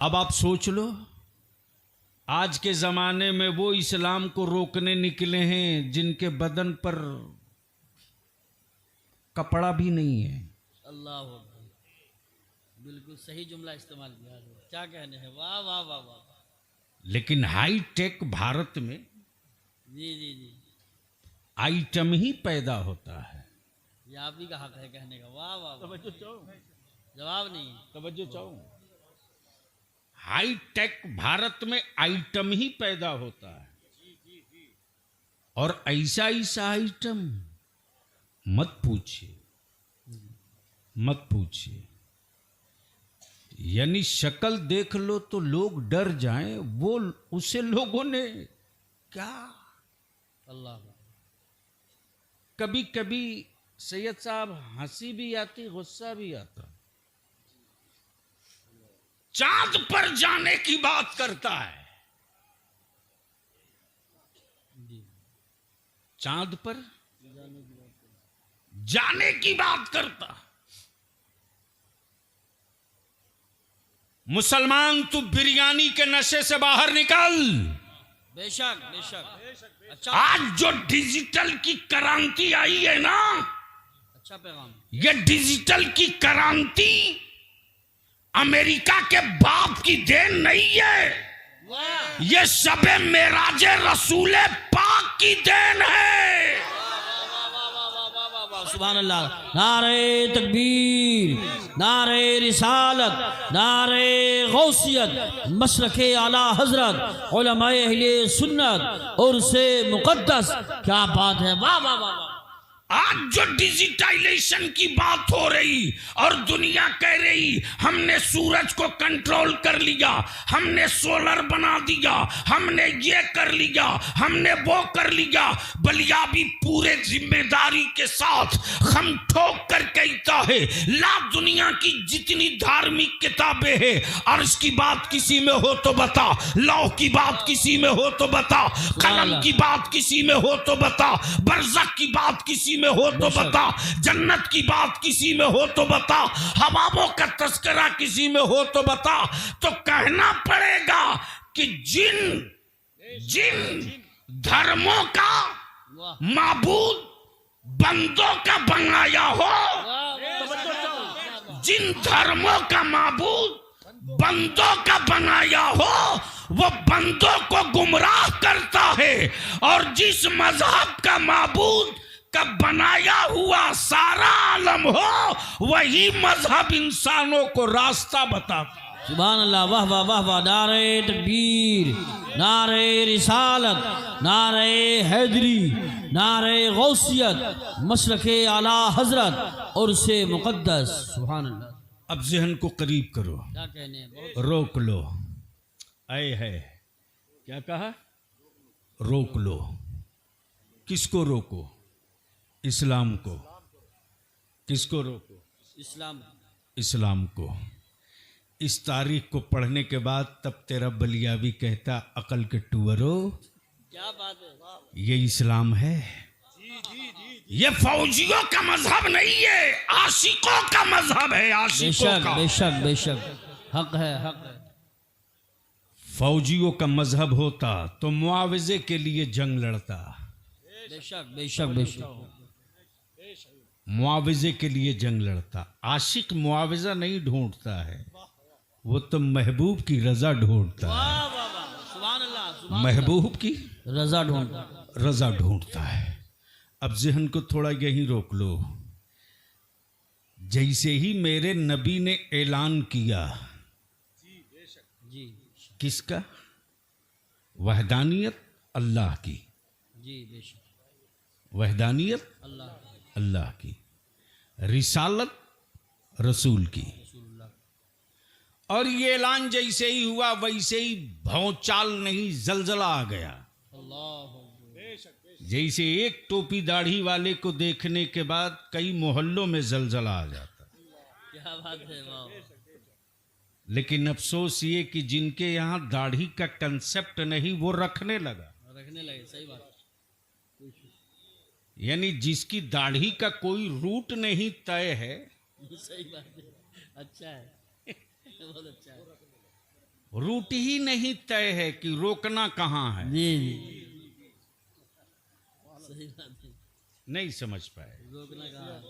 अब आप सोच लो, आज के जमाने में वो इस्लाम को रोकने निकले हैं जिनके बदन पर कपड़ा भी नहीं है। अल्लाह, बिल्कुल सही जुमला इस्तेमाल किया, क्या कहने हैं, वाह वाह वाह वाह। लेकिन हाई टेक भारत में जी जी जी, आइटम ही पैदा होता है। ये आप ही का हक है कहने का, वाह वाह वाह। जवाब नहीं, तवज्जो चाहूं, हाई टेक भारत में आइटम ही पैदा होता है, और ऐसा ऐसा आइटम मत पूछिए, मत पूछिए। यानी शक्ल देख लो तो लोग डर जाएं, वो उसे लोगों ने क्या। अल्लाह, कभी कभी सैयद साहब हंसी भी आती, गुस्सा भी आता। चांद पर जाने की बात करता है, चांद पर जाने की बात करता। मुसलमान तू बिरयानी के नशे से बाहर निकल। बेशक बेशक। अच्छा, आज जो डिजिटल की क्रांति आई है ना, अच्छा पैगाम। ये डिजिटल की क्रांति अमेरिका के बाप की देन नहीं है, वाह ये शबे मेराजे रसूले पाक की देन है। सुभान अल्लाह। नारे तकबीर, नारे रिसालत, नारे गौसियत, मशरक़े आला हजरत, उलमाए अहले सुन्नत और से मुक़द्दस। क्या बात है, वाह वाह वाह। आज जो डिजिटाइजेशन की बात हो रही और दुनिया कह रही हमने सूरज को कंट्रोल कर लिया, हमने सोलर बना दिया, हमने ये कर लिया, हमने वो कर लिया, बलियाबी पूरे जिम्मेदारी के साथ हम ठोक कर कहता है ला दुनिया की जितनी धार्मिक किताबें हैं, और इसकी बात किसी में हो तो बता, लौह की बात किसी में हो तो बता, कलम की बात किसी में हो तो बता, बरज़ख की बात किसी में हो तो बता, जन्नत की बात किसी में हो तो बता, हवाबों का तस्करा किसी में हो तो बता। तो कहना पड़ेगा कि जिन धर्मों का माबूद बंदों का बनाया हो, जिन धर्मों का माबूद बंदों का बनाया हो, वो बंदों को गुमराह करता है, और जिस मजहब का माबूद का बनाया हुआ सारा आलम हो, वही मजहब इंसानों को रास्ता बताता। सुभान अल्लाह, वाह वाह वाह वाह। नारे तकबीर, नारे रिसालत, नारे हैदरी, नारे गौसियत, मशरक़े आला हजरत और से मुक़द्दस। सुभान अल्लाह। अब ज़हन को करीब करो, क्या कहने हैं, रोक लो। आए है क्या कहा, रोक लो। किसको रोको, इस्लाम को। किसको रोको, इस्लाम। इस्लाम को। इस तारीख को पढ़ने के बाद तब तेरा बलियावी कहता अकल के टूअरो, क्या बात है, वाह। ये इस्लाम है, ये फौजियों का मजहब नहीं है, आशिकों का मजहब है, आशिकों बेशक का। बेशक बेशक, हक है, हक है। फौजियों का मजहब होता तो मुआवजे के लिए जंग लड़ता, बेशक बेशक बेशक। मुआवजे के लिए जंग लड़ता। आशिक मुआवजा नहीं ढूंढता है, वो तो महबूब की रजा ढूंढता है, वाह वाह वाह। सुभान अल्लाह, सुभान महबूब की अल्लाह। रजा ढूंढता। रजा ढूंढता है। अब जहन को थोड़ा यहीं रोक लो। जैसे ही मेरे नबी ने ऐलान किया, जी किसका, वहदानियत अल्लाह की, जी बेशक, अल्लाह अल्लाह की, रिसालत रसूल की, और ये ऐलान जैसे ही हुआ वैसे ही भौचाल नहीं जलजला आ गया। अल्लाह। जैसे एक टोपी दाढ़ी वाले को देखने के बाद कई मोहल्लों में जलजला आ जाता। क्या बात है, वाह। लेकिन अफसोस ये कि जिनके यहाँ दाढ़ी का कंसेप्ट नहीं वो रखने लगा, रखने लगे, सही बात। यानी जिसकी दाढ़ी का कोई रूट नहीं तय है, सही बात है, अच्छा है, बहुत अच्छा है। रूट ही नहीं तय है कि रोकना कहाँ है। जी जी सही बात है, नहीं समझ पाए, रोकना कहाँ है।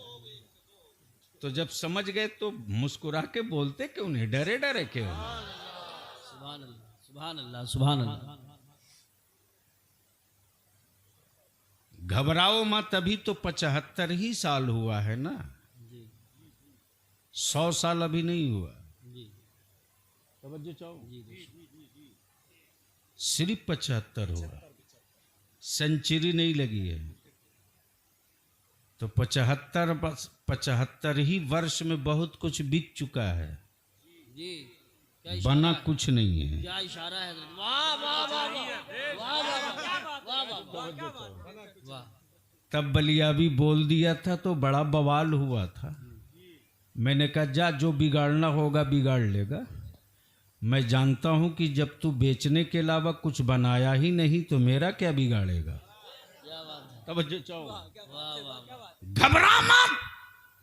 तो जब समझ गए तो मुस्कुरा के बोलते क्यों नहीं, डरे डरे क्यों। सुभान अल्लाह सुभान अल्लाह सुभान अल्लाह। घबराओ मत, अभी तो 75 ही साल हुआ है ना, जी 100 साल अभी नहीं हुआ। जी तवज्जो चाहो, जी सिर्फ 75 हुआ, सेंचुरी नहीं लगी है। तो 75 ही वर्ष में बहुत कुछ बीत चुका है, जी क्या बना कुछ नहीं है। क्या इशारा है। वाह वाह वाह वाह वाह वाह वाह। तब बलियाबी बोल दिया था तो बड़ा बवाल हुआ था। मैंने कहा जा, जो बिगाड़ना होगा बिगाड़ लेगा। मैं जानता हूं कि जब तू बेचने के अलावा कुछ बनाया ही नहीं तो मेरा क्या बिगाड़ेगा। क्या बात है। तवज्जो चाहो, वाह वाह घबरा मत,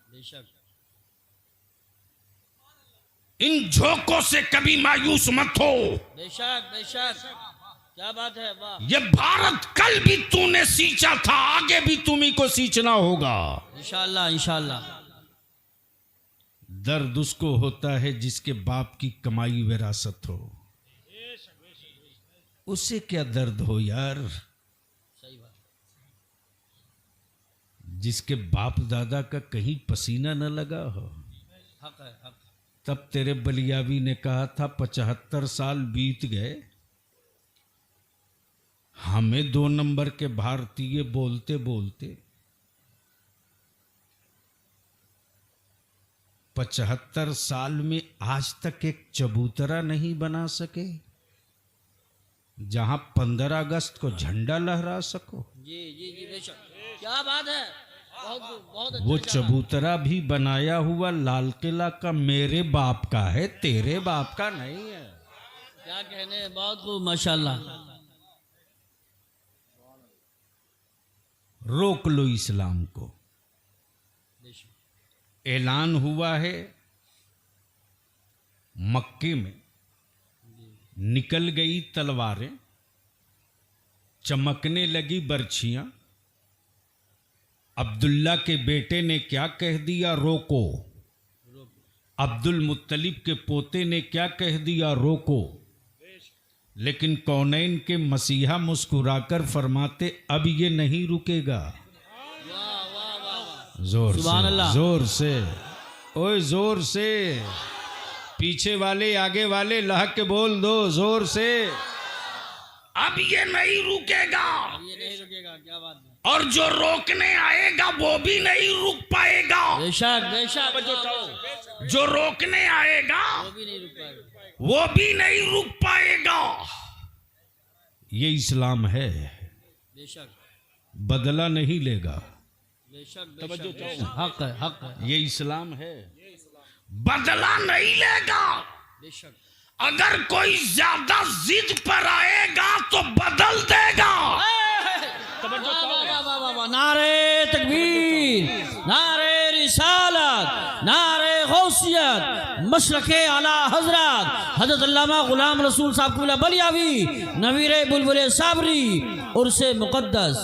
बेशक इन झोंकों से कभी मायूस मत हो। बेशक बेशक क्या बात है। वाह ये भारत कल भी तूने सींचा था, आगे भी तुम्ही को सींचना होगा। इंशाअल्लाह इंशाअल्लाह। दर्द उसको होता है जिसके बाप की कमाई विरासत हो, उसे क्या दर्द हो यार। सही बात। जिसके बाप दादा का कहीं पसीना न लगा हो। हक है हक। तब तेरे बलियावी ने कहा था 75 साल बीत गए, हमें 2 नंबर के भारतीय बोलते बोलते 75 साल में आज तक एक चबूतरा नहीं बना सके जहां 15 अगस्त को झंडा लहरा सको। जी जी जी बेशक क्या बात है। बहुत बहुत अच्छा वो इशारा। चबूतरा भी बनाया हुआ लाल किला का मेरे बाप का है, तेरे बाप का नहीं है। क्या कहने, बहुत खूब माशाल्लाह। रोक लो इस्लाम को। बेशक ऐलान हुआ है मक्के में, निकल गई तलवारें, चमकने लगी बर्छियां। अब्दुल्ला के बेटे ने क्या कह दिया, रोको। अब्दुल मुत्तलिब के पोते ने क्या कह दिया, रोको। लेकिन कौनैन के मसीहा मुस्कुराकर फरमाते अब ये नहीं रुकेगा। वाह वाह वाह। जोर सुभान से, अल्लाह। जोर से, ओए जोर से। पीछे वाले आगे वाले लहक के बोल दो जोर से, अब ये नहीं रुकेगा। ये नहीं रुकेगा, क्या बात है। और जो रोकने आएगा वो भी नहीं रुक पाएगा। बेशक बेशक जो रोकने आएगा वो भी नहीं रुक पाएगा। वो भी नहीं रुक पाएगा। ये इस्लाम है, बेशक बदला नहीं लेगा। बेशक बेशक हक है हक है। ये इस्लाम है, बदला नहीं लेगा। बेशक अगर कोई ज्यादा जिद पर आएगा तो बदल देगा। नारे तकबीर, नारे रिसालत, नारे गौसियत, मशरक़े आला हजरत हजरत अल्लामा गुलाम रसूल साहब क़िबला बलियावी नवीरे बुलबुले साबरी उर्से मुक़द्दस।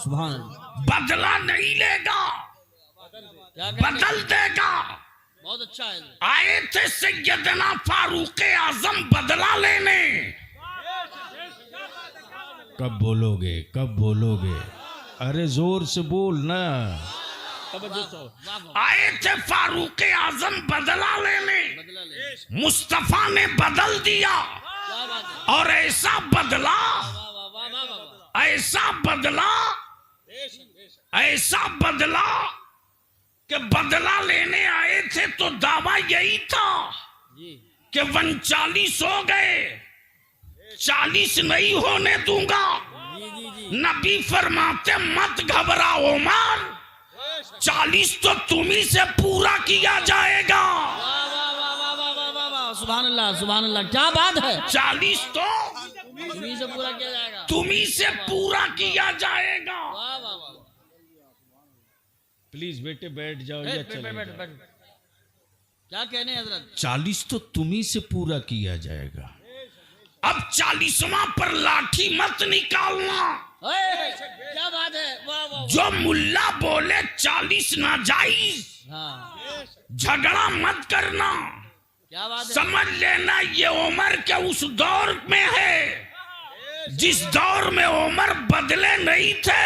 सुभान अल्लाह। बदला नहीं लेगा, क्या कहते हैं? बदल देगा। बहुत अच्छा है। आए थे सैयदना फारूक आजम बदला लेने। कब बोलोगे, कब बोलोगे? अरे जोर से बोल ना। आए थे फारूक आजम बदला लेने, बदला ले। मुस्तफा ने बदल दिया। क्या बात है। और ऐसा बदला, वाह वाह वाह वाह वाह। ऐसा बदला, ऐसा बदला कि बदला लेने आए थे तो दावा यही था जी कि 39 हो गए, 40 नहीं होने दूंगा। जी जी जी। नबी फरमाते मत घबराओ उमर, 40 तो तुम्ही से पूरा किया जाएगा। वाह वाह वाह वाह वाह वाह वाह वाह। सुभान अल्लाह सुभान अल्लाह, क्या बात है। 40 तो तुम्हीं से पूरा किया जाएगा। तुम्ही से पूरा किया जाएगा। वाह वाह वाह। प्लीज बेटे बैठ जाओ या बैठ चले बैठ बैठ जाओ। बैठ। क्या कहने हजरत। 40 तो तुम्ही से पूरा किया जाएगा। अब 40वां पर लाठी मत निकालना। क्या बात है, वाह वाह। जो मुल्ला बोले 40 नाजायज, हाँ, झगड़ा मत करना। क्या बात है। समझ लेना ये उमर के उस दौर में है जिस दौर में उमर बदले नहीं थे,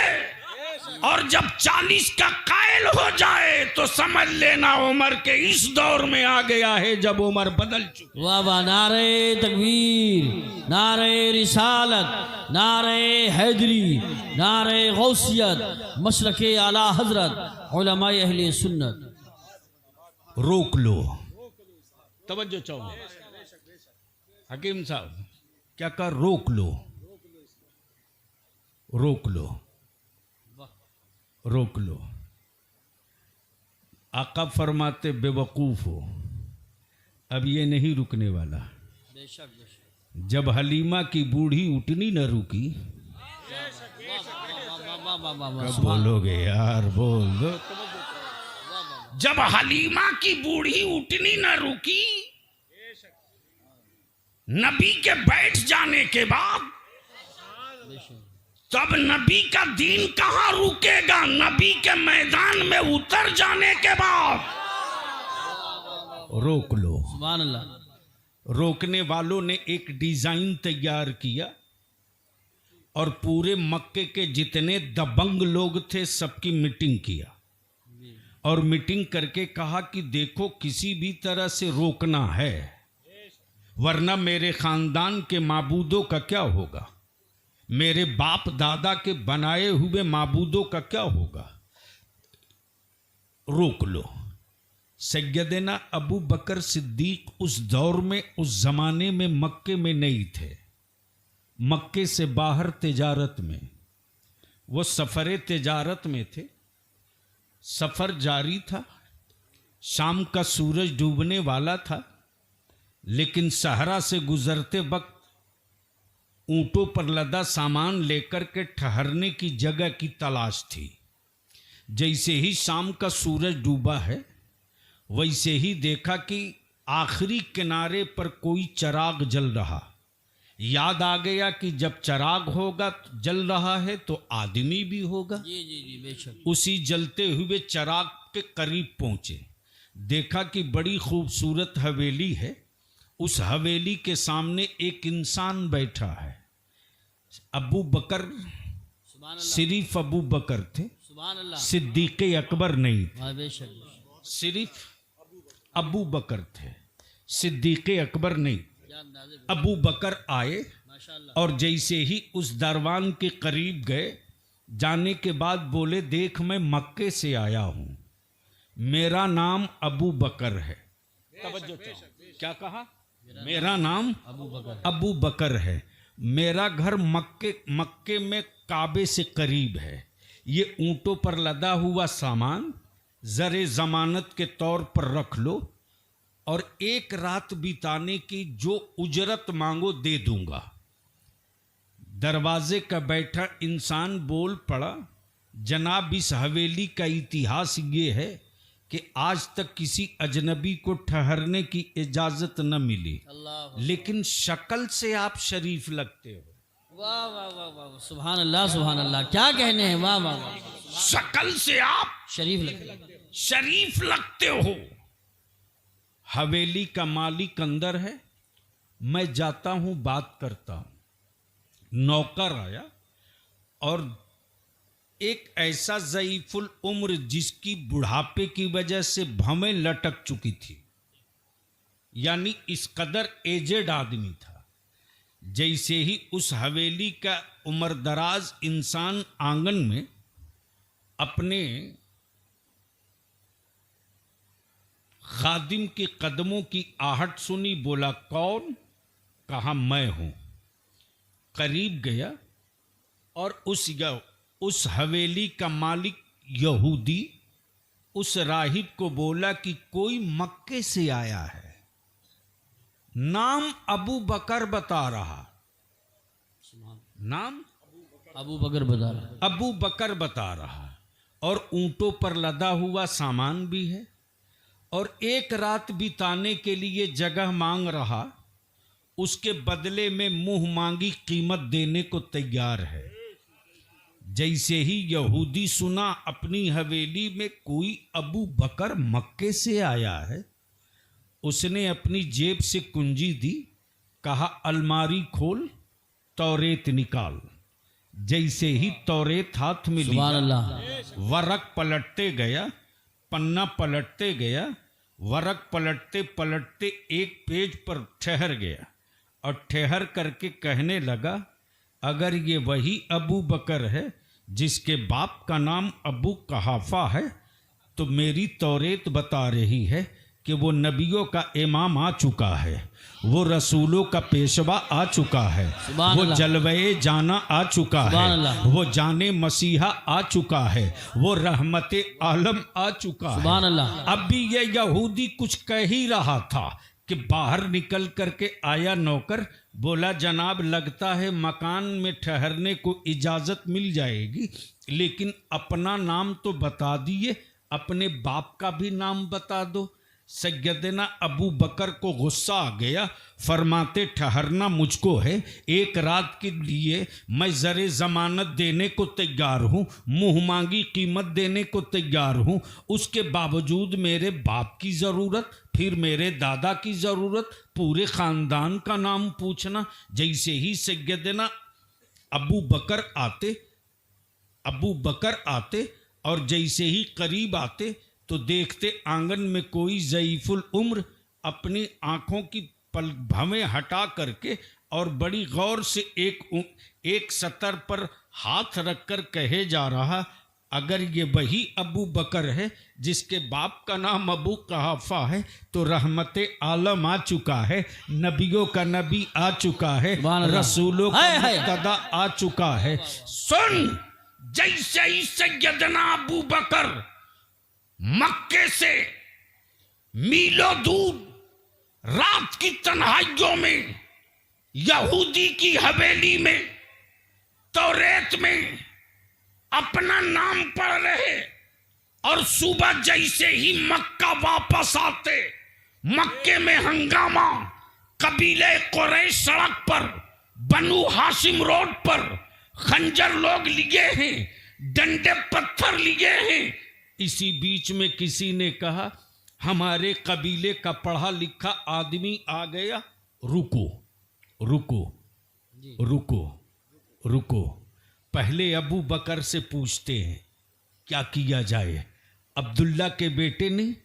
और जब 40 का कायल हो जाए तो समझ लेना उमर के इस दौर में आ गया है जब उमर बदल चुकी। वाह वाह, नारे तकबीर, नारे रिसालत, नारे हैदरी, नारे गौसियत, मसलके आला हजरत, उलमाए अहले सुन्नत। रोक लो, तवज्जो चाहो हकीम साहब, क्या कर, रोक लो, रोक लो, रोक लो। आका फरमाते बेवकूफ हो, अब ये नहीं रुकने वाला। बेशक बेशक। जब हलीमा की बूढ़ी उठनी न रुकी, कब बोलोगे यार, बोल दो। जब हलीमा की बूढ़ी उठनी न रुकी, नबी के बैठ जाने के बाद, तब नबी का दीन कहां रुकेगा? नबी के मैदान में उतर जाने के बाद। रोक लो। सुभान अल्लाह। रोकने वालों ने एक डिजाइन तैयार किया और पूरे मक्के के जितने दबंग लोग थे सबकी मीटिंग किया, और मीटिंग करके कहा कि देखो किसी भी तरह से रोकना है, वरना मेरे खानदान के माबूदों का क्या होगा, मेरे बाप दादा के बनाए हुए माबूदों का क्या होगा। रोक लो। सैयदना अबू बकर सिद्दीक उस दौर में, उस जमाने में मक्के में नहीं थे, मक्के से बाहर तिजारत में, वो सफर तिजारत में थे। सफर जारी था, शाम का सूरज डूबने वाला था, लेकिन सहरा से गुजरते वक्त ऊंटों पर लदा सामान लेकर के ठहरने की जगह की तलाश थी। जैसे ही शाम का सूरज डूबा है, वैसे ही देखा कि आखिरी किनारे पर कोई चिराग जल रहा। याद आ गया कि जब चिराग होगा, जल रहा है तो आदमी भी होगा। जी जी जी, बेशक। उसी जलते हुए चिराग के करीब पहुंचे, देखा कि बड़ी खूबसूरत हवेली है। उस हवेली के सामने एक इंसान बैठा है। अबू बकर, सिर्फ अबू बकर थे, सिद्दीक अकबर नहीं थे। बेशक। सिर्फ अबू बकर थे, सिद्दीक अकबर नहीं। अबू बकर आए और जैसे ही उस दरवान के करीब गए, जाने के बाद बोले, देख मैं मक्के से आया हूं, मेरा नाम अबू बकर है। क्या कहा? मेरा नाम अबू बकर है, मेरा घर मक्के में काबे से करीब है। ये ऊंटों पर लदा हुआ सामान जरे जमानत के तौर पर रख लो, और एक रात बिताने की जो उजरत मांगो दे दूंगा। दरवाजे का बैठा इंसान बोल पड़ा, जनाब इस हवेली का इतिहास ये है कि आज तक किसी अजनबी को ठहरने की इजाजत न मिली, लेकिन शक्ल से आप शरीफ लगते हो। वाह वाह वाह वाह, सुभान अल्लाह सुभान अल्लाह, क्या कहने हैं, वाह वाह वाह। शक्ल से आप शरीफ लगते हो। हवेली का मालिक अंदर है, मैं जाता हूं, बात करता हूं। नौकर आया और एक ऐसा ज़ईफुल उम्र जिसकी बुढ़ापे की वजह से भवें लटक चुकी थी, यानी इस कदर एजेड आदमी था। जैसे ही उस हवेली का उम्रदराज इंसान आंगन में अपने खादिम के कदमों की आहट सुनी, बोला कौन? कहा मैं हूं। करीब गया और उस हवेली का मालिक यहूदी उस राहिब को बोला कि कोई मक्के से आया है, नाम अबू बकर बता रहा, नाम अबू बकर बता रहा, और ऊंटों पर लदा हुआ सामान भी है, और एक रात बिताने के लिए जगह मांग रहा। उसके बदले में मुंह मांगी कीमत देने को तैयार है। जैसे ही यहूदी सुना अपनी हवेली में कोई अबू बकर मक्के से आया है, उसने अपनी जेब से कुंजी दी, कहा अलमारी खोल, तौरेत निकाल। जैसे ही तौरेत हाथ में सुभान लिया, अल्लाह, वरक पलटते गया, पन्ना पलटते गया, वरक पलटते पलटते एक पेज पर ठहर गया और ठहर करके कहने लगा, अगर ये वही अबू बकर है जिसके बाप का नाम अबू कहाफा है, तो मेरी तौरेत बता रही है कि वो नबियों का इमाम आ चुका है, वो रसूलों का पेशवा आ चुका है, वो जलवे जाना आ चुका है, वो जाने मसीहा आ चुका है, वो रहमते आलम आ चुका है। अब भी ये यहूदी कुछ कह ही रहा था कि बाहर निकल करके आया नौकर, बोला जनाब लगता है मकान में ठहरने को इजाज़त मिल जाएगी, लेकिन अपना नाम तो बता दिए, अपने बाप का भी नाम बता दो। सैयदना अबू बकर को गुस्सा आ गया, फरमाते ठहरना मुझको है, एक रात के लिए मैं ज़रे ज़मानत देने को तैयार हूँ, मुँह मांगी कीमत देने को तैयार हूँ, उसके बावजूद मेरे बाप की ज़रूरत, फिर मेरे दादा की ज़रूरत, पूरे ख़ानदान का नाम पूछना। जैसे ही सैयदना अबू बकर आते और जैसे ही करीब आते तो देखते आंगन में कोई ज़ईफुल उम्र अपनी आँखों की भवें हटा करके और बड़ी गौर से एक सतर पर हाथ रखकर कहे जा रहा, अगर ये वही अबू बकर है जिसके बाप का नाम अबू कहाफा है, तो रहमते आलम आ चुका है, नबियों का नबी आ चुका है, रसूलों का मुक्तदा आ चुका है। सुन, जैसे ही सैयदना अबू बकर मक्के से मीलों दूर रात की तन्हाइयों में यहूदी की हवेली में तौरेत में अपना नाम पढ़ रहे और सुबह जैसे ही मक्का वापस आते, मक्के में हंगामा, कबीले कुरैश सड़क पर, बनु हाशिम रोड पर खंजर लोग लिए हैं, डंडे पत्थर लिए हैं। इसी बीच में किसी ने कहा, हमारे कबीले का पढ़ा लिखा आदमी आ गया, रुको रुको रुको रुको, पहले अबू बकर से पूछते हैं क्या किया जाए। अब्दुल्ला के बेटे ने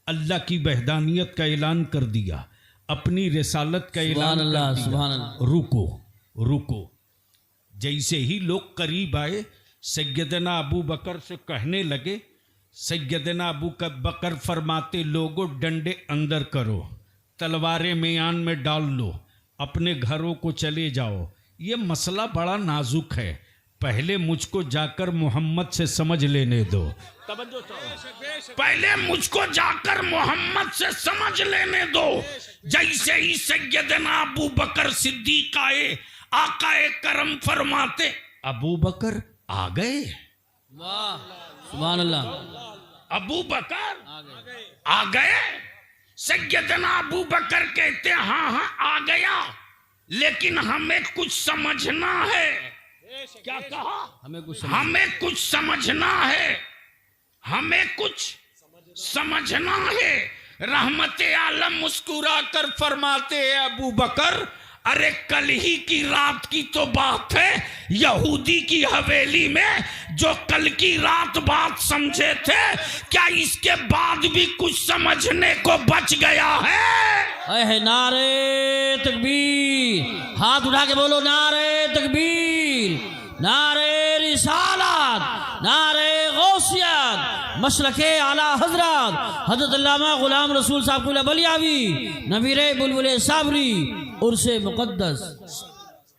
अल्लाह की वहदानियत का ऐलान कर दिया, अपनी रिसालत का ऐलान कर दिया, रुको रुको। जैसे ही लोग करीब आए, सैयदना अबू बकर से कहने लगे, सैयदना अबू बकर फरमाते, लोगों डंडे अंदर करो, तलवारें मियान में डाल लो, अपने घरों को चले जाओ। ये मसला बड़ा नाजुक है, पहले मुझको जाकर मोहम्मद से समझ लेने दो। पहले मुझको जाकर मोहम्मद से समझ लेने दो। जैसे ही सैयदना अबू बकर सिद्दीक आए, आकाए करम फरमाते, अबू बकर आ गए। वाह, सुभान अल्लाह, अबू बकर आ गए। सैयदना अबू बकर कहते, हाँ हाँ आ गया, लेकिन हमें कुछ समझना है। क्या कहा? हमें कुछ समझना है, हमें कुछ समझना है। रहमते आलम मुस्कुरा कर फरमाते हैं, अबू बकर अरे कल ही की रात की तो बात है, यहूदी की हवेली में जो कल की रात बात समझे थे, क्या इसके बाद भी कुछ समझने को बच गया है? नारे तकबीर, हाथ उठा के बोलो नारे तकबीर, नारे रिसालत, नारे गौसियत, मशरके आला हजरत हजरत अल्लामा गुलाम रसूल साहब बलियावी, नबीरे बुलबुले साबरी, उर्से मुकद्दस।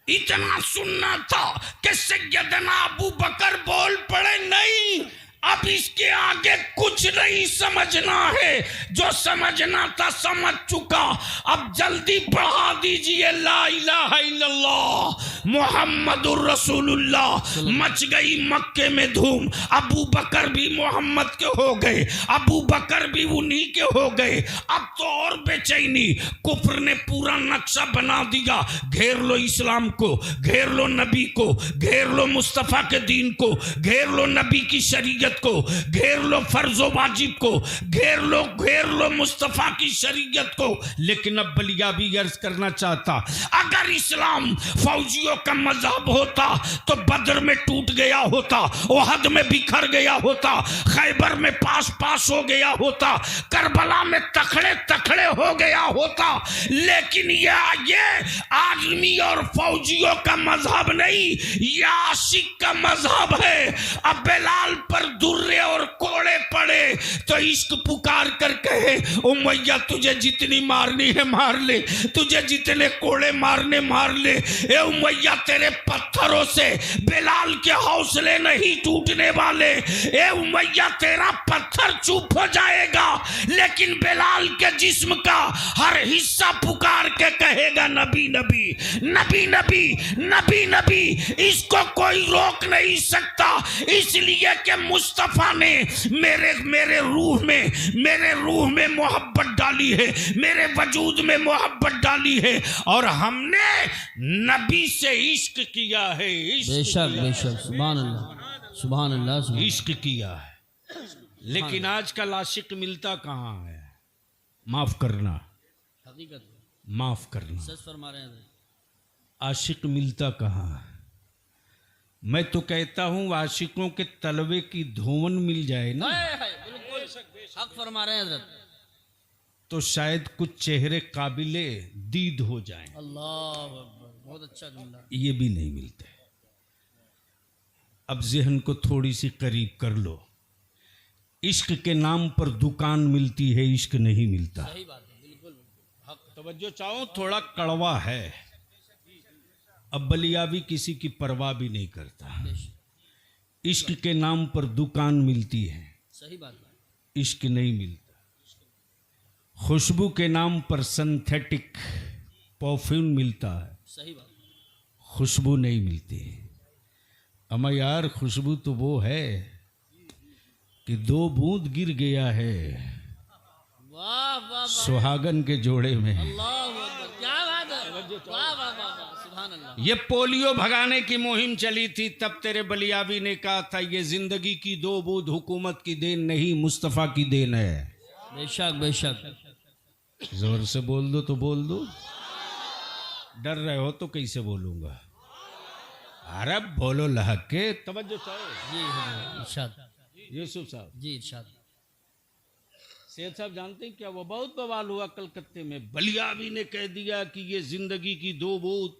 इतना सुनना था कि सैयदना अबू बकर बोल पड़े, नहीं अब इसके आगे कुछ नहीं समझना है, जो समझना था समझ चुका, अब जल्दी बढ़ा दीजिए ला इलाहा इल्लल्लाह मोहम्मदुर रसूलुल्लाह। मच गई मक्के में धूम, अबू बकर भी मोहम्मद के हो गए, अबू बकर भी उन्हीं के हो गए। अब तो और बेचैनी, कुफ्र ने पूरा नक्शा बना दिया। घेर लो इस्लाम को, घेर लो नबी को, घेर लो मुस्तफ़ा के दीन को, घेर लो नबी की शरीयत को, घेर लो फर्जो वाजिब को, घेर लो मुस्तफ़ा की शरीयत को। लेकिन अब बलियाबी अर्ज करना चाहता, अगर इस्लाम फौजियों का मजहब होता तो बदर में टूट गया होता, ओहद में बिखर गया होता, खैबर में पास पास हो गया होता, करबला में तखड़े तखड़े हो गया होता। लेकिन ये आदमी और फौजियों का मजहब नहीं, ये आशिक का मजहब है। अब बेलाल पर दुर्रे और कोड़े पड़े तो इश्क पुकार कर कहे, उमैया तुझे जितनी मारनी है मार ले, तुझे जितने कोड़े मारने मार ले। ए उमैया तेरे पत्थरों से बेलाल के हौसले नहीं टूटने वाले। ए उमैया तेरा पत्थर चुप हो जाएगा, लेकिन बेलाल के जिस्म का हर हिस्सा पुकार के कहेगा नबी नबी नबी नबी नबी नबी। इसको कोई रोक नहीं सकता, इसलिए कि मुस्तफा ने मेरे रूह में मोहब्बत डाली है, मेरे वजूद में मोहब्बत डाली है, और हमने नबी से इश्क किया है। बेशक बेशक, सुभान अल्लाह सुभान अल्लाह सुभान। इश्क किया है। लेकिन आजकल आशिक मिलता कहाँ है? माफ करना, हकीकत माफ करना, सच फरमा रहे हैं। आशिक मिलता कहाँ है? मैं तो कहता हूँ आशिकों के तलवे की धोवन मिल जाए ना, हक फरमा रहे हैं हजरत, तो शायद कुछ चेहरे काबिले दीद हो जाएं। अल्लाह अकबर, बहुत अच्छा जुमला। ये भी नहीं मिलते। अब जहन को थोड़ी सी करीब कर लो, इश्क के नाम पर दुकान मिलती है, इश्क नहीं मिलता। सही बात है, बिल्कुल हक। तवज्जो चाहो, थोड़ा कड़वा है। अब बलियाबी किसी की परवाह भी नहीं करता। इश्क के नाम पर दुकान मिलती है, सही बात है, इश्क नहीं मिलता। खुशबू के नाम पर सिंथेटिक परफ्यूम मिलता है, सही बात, खुशबू नहीं मिलती। अमा यार, खुशबू तो वो है कि 2 बूंद गिर गया है वाह वाह सुहागन के जोड़े में। अल्लाह अकबर, क्या बात है, वाह वाह वाह, सुभान अल्लाह। ये पोलियो भगाने की मुहिम चली थी, तब तेरे बलियाबी ने कहा था ये जिंदगी की 2 बूंद हुकूमत की देन नहीं, मुस्तफ़ा की देन है। बेशक बेशक, जोर से बोल दो तो बोल दो, डर रहे हो तो कैसे बोलूंगा? अरे बोलो लहक के। तवज्जो चाहो जी इरशाद, यूसुफ साहब, जी इरशाद। सेठ साहब जानते हैं क्या, वो बहुत बवाल हुआ कलकत्ते में। बलियाबी ने कह दिया कि ये जिंदगी की 2 बूंद।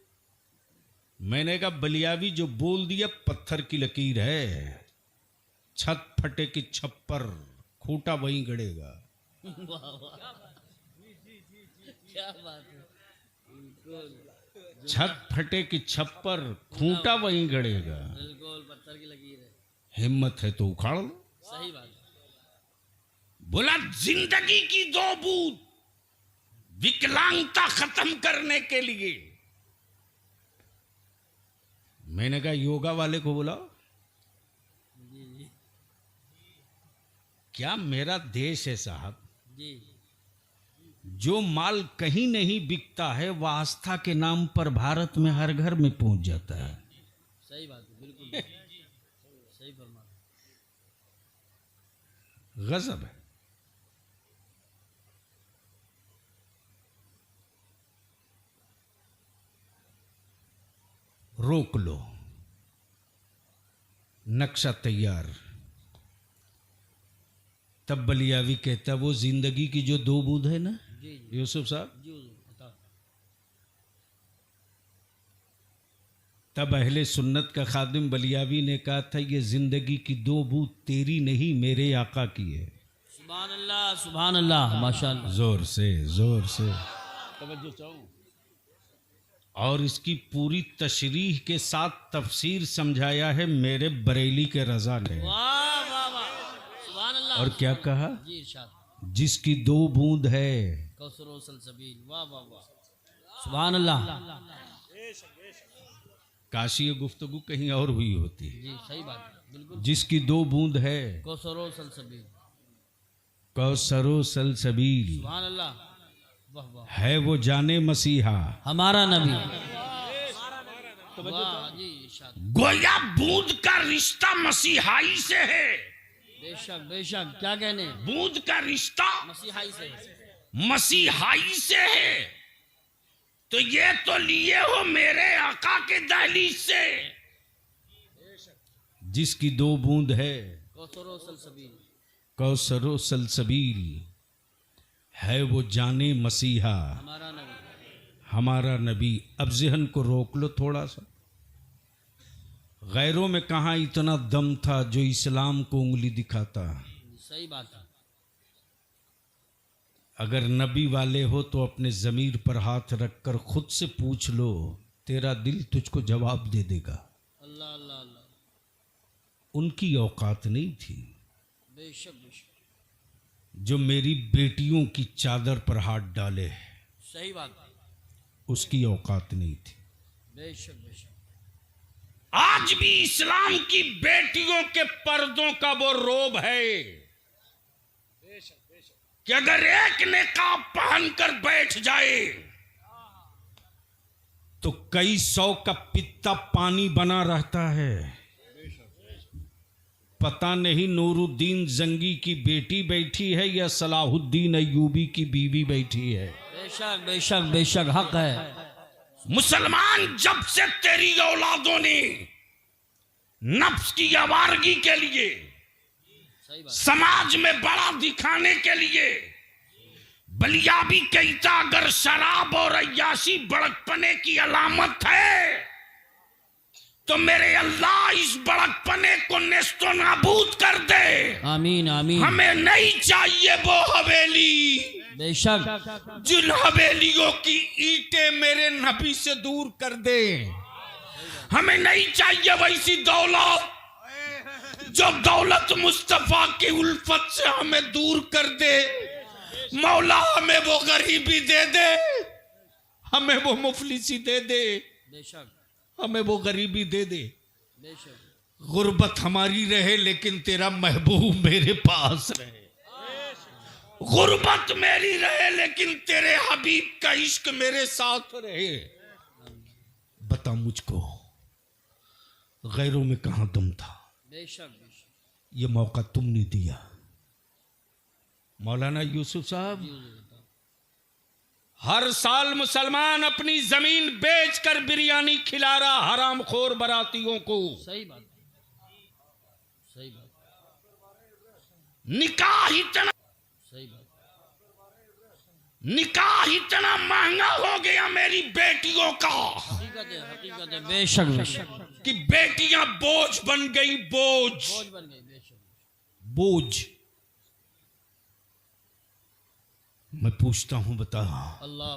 मैंने कहा बलियाबी जो बोल दिया पत्थर की लकीर है, छत फटे की छप्पर, खूंटा वहीं गड़ेगा। क्या बात है, छत फटे की छप्पर, खूंटा वहीं गड़ेगा। बिल्कुल पत्थर की लकीर है, हिम्मत है तो उखाड़ लो। सही बात है। बोला जिंदगी की 2 बूंद विकलांगता खत्म करने के लिए। मैंने कहा योगा वाले को बुलाओ। क्या मेरा देश है साहब, जी जो माल कहीं नहीं बिकता है वह आस्था के नाम पर भारत में हर घर में पहुंच जाता है। सही बात है, बिल्कुल सही फरमा। गजब है। रोक लो, नक्शा तैयार। तब बलियावी कहता वो जिंदगी की जो 2 बूंद है ना, जी यूसुफ साहब, जी बताओ। तब अहले सुन्नत का खादिम बलियावी ने कहा था ये जिंदगी की 2 बूंद तेरी नहीं मेरे आका की है। सुभान अल्लाह सुभान अल्लाह, माशाअल्लाह। जोर से तवज्जो चाहूं। और इसकी पूरी तशरीह के साथ तफसीर समझाया है मेरे बरेली के रजा ने। वाह वाह वाह, सुभान अल्लाह। और क्या कहा, जी इरशाद, जिसकी 2 बूंद है कौसर व सलसबील। वाह वाह वाह, सुभान अल्लाह। काशी गुफ्तगू कहीं और हुई होती। जी सही बात है, बिल्कुल। जिसकी 2 बूंद है कौसरो सलसबील, कौसरो सलसबील, सुभान अल्लाह, वाह वाह। है वो जाने मसीहा। हमारा नबी, वाह जी, इरशाद। गोया बूंद का रिश्ता मसीहाई से है। बेशक बेशक, क्या कहने, बूंद का रिश्ता मसीहाई से। मसीहाई से है। तो ये तो लिए हो मेरे आका के दहलीज से। जिसकी 2 बूंद है कौसरो सलसबील, कौसरो सलसबील, है वो जाने मसीहा, हमारा नबी। हमारा नबी। अब ज़हन को रोक लो थोड़ा सा। गैरों में कहाँ इतना दम था जो इस्लाम को उंगली दिखाता। सही बात है। अगर नबी वाले हो तो अपने ज़मीर पर हाथ रखकर खुद से पूछ लो, तेरा दिल तुझको जवाब दे देगा। अल्लाह अल्लाह अल्लाह, उनकी औकात नहीं थी बेशक बेशक, जो मेरी बेटियों की चादर पर हाथ डाले, सही बात है, उसकी औकात नहीं थी। बेशक बेशक। आज भी इस्लाम की बेटियों के पर्दों का वो रोब है कि अगर एक निकाब पहनकर बैठ जाए तो कई 100 का पित्ता पानी बना रहता है। पता नहीं नूरुद्दीन जंगी की बेटी बैठी है या सलाहुद्दीन अय्यूबी की बीवी बैठी है। बेशक बेशक बेशक, हक है। मुसलमान जब से तेरी औलादों ने नफ्स की आवारगी के लिए, सही बात। समाज में बड़ा दिखाने के लिए, बलियाबी कहता अगर शराब और अय्याशी बड़कपने की अलामत है तो मेरे अल्लाह इस बड़कपने को नेस्तो नाबूद कर दे। आमीन आमीन। हमें नहीं चाहिए वो हवेली बेशक, जिन हवेलियों की ईंटें मेरे नबी से दूर कर दे। हमें नहीं चाहिए वैसी दौलत जो दौलत मुस्तफा की उल्फत से हमें दूर कर दे। मौला हमें वो गरीबी दे दे, हमें वो मुफलिसी दे दे, बेशक हमें वो गरीबी दे दे। बेशक, गुर्बत हमारी रहे लेकिन तेरा महबूब मेरे पास रहे। गुर्बत मेरी रहे लेकिन तेरे हबीब का इश्क मेरे साथ रहे। बता मुझको गैरों में कहां दम था। बेशक बेशक, ये मौका तुमने दिया। मौलाना यूसुफ साहब, हर साल मुसलमान अपनी जमीन बेचकर बिरयानी खिला रहा हराम खोर बरातियों को। सही बात, सही बात, निकाह इतना, सही बात। निकाह इतना महंगा हो गया मेरी बेटियों का हकीकत है, बेशक बेशक, कि बेटियां बोझ बन गई, बोझ बोझ बन गई। बेशक, बोझ। मैं पूछता हूं, बता अल्लाह